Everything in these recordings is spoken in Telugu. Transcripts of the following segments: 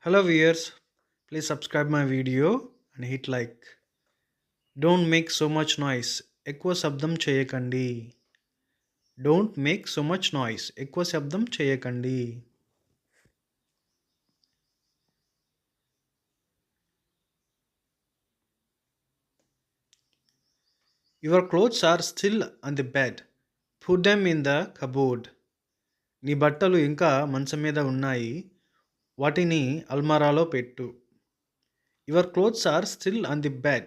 Hello viewers, please subscribe my video and hit like. Don't make so much noise. ఎక్కువ శబ్దం చేయకండి. Don't make so much noise. ఎక్కువ శబ్దం చేయకండి. Your clothes are still on the bed. Put them in the cupboard. నీ బట్టలు ఇంకా మంచం మీద ఉన్నాయి. వాటిని అల్మారాలో పెట్టు. Your clothes are still on the bed.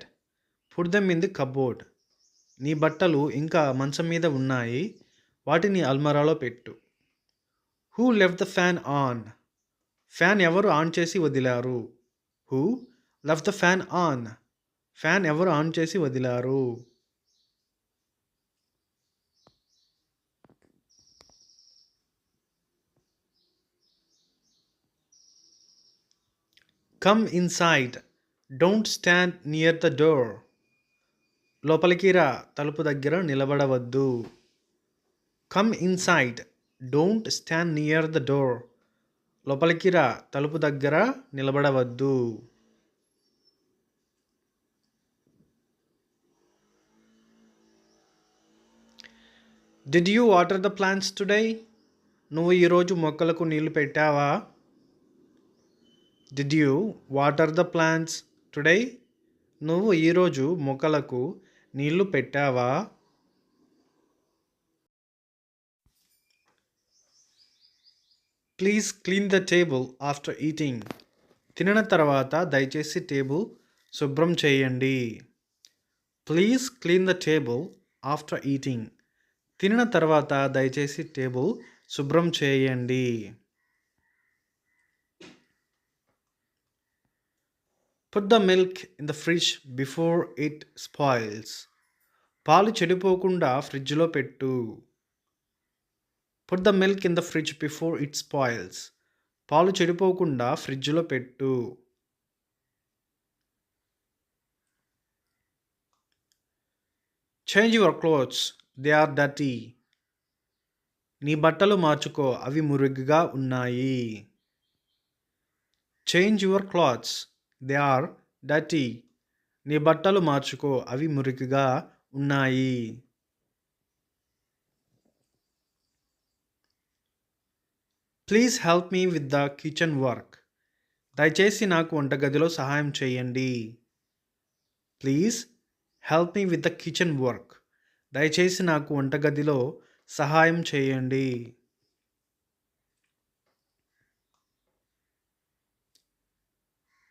Put them in the cupboard. నీ బట్టలు ఇంకా మంచం మీద ఉన్నాయి. వాటిని అల్మారాలో పెట్టు. Who left the fan on? Fan ఎవరు ఆన్ చేసి వదిలారు? Who left the fan on? Fan ఎవరు ఆన్ చేసి వదిలారు? Come inside. Don't stand near the door. లోపలికి రా, తలుపు దగ్గర నిలబడవద్దు. Come inside. Don't stand near the door. లోపలికి రా, తలుపు దగ్గర నిలబడవద్దు. Did you water the plants today? నువ్వు ఈరోజు మొక్కలకు నీళ్లు పెట్టావా? Did you water the plants today? నువ్వు ఈరోజు మొక్కలకు నీళ్లు పెట్టావా? Please clean the table after eating. తినిన తర్వాత దయచేసి టేబుల్ శుభ్రం చేయండి. Please clean the table after eating. తినిన తర్వాత దయచేసి టేబుల్ శుభ్రం చేయండి. Put the milk in the fridge before it spoils. పాలు చెడిపోకుండా ఫ్రిడ్జ్లో పెట్టు. Put the milk in the fridge before it spoils. పాలు చెడిపోకుండా ఫ్రిడ్జ్లో పెట్టు. Change your clothes. They are dirty. నీ బట్టలు మార్చుకో, అవి మురికిగా ఉన్నాయి. Change your clothes. They are dirty. నీ బట్టలు మార్చుకో, అవి మురికిగా ఉన్నాయి. Please help me with the kitchen work. దయచేసి నాకు వంటగదిలో సహాయం చేయండి. Please help me with the kitchen work. దయచేసి నాకు వంటగదిలో సహాయం చేయండి.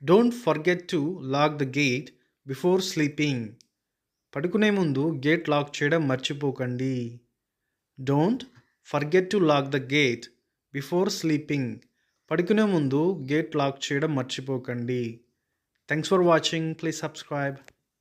Don't forget to lock the gate before sleeping. పడుకునే ముందు గేట్ లాక్ చేయడం మర్చిపోకండి. Don't forget to lock the gate before sleeping. పడుకునే ముందు గేట్ లాక్ చేయడం మర్చిపోకండి. Thanks for watching. Please subscribe.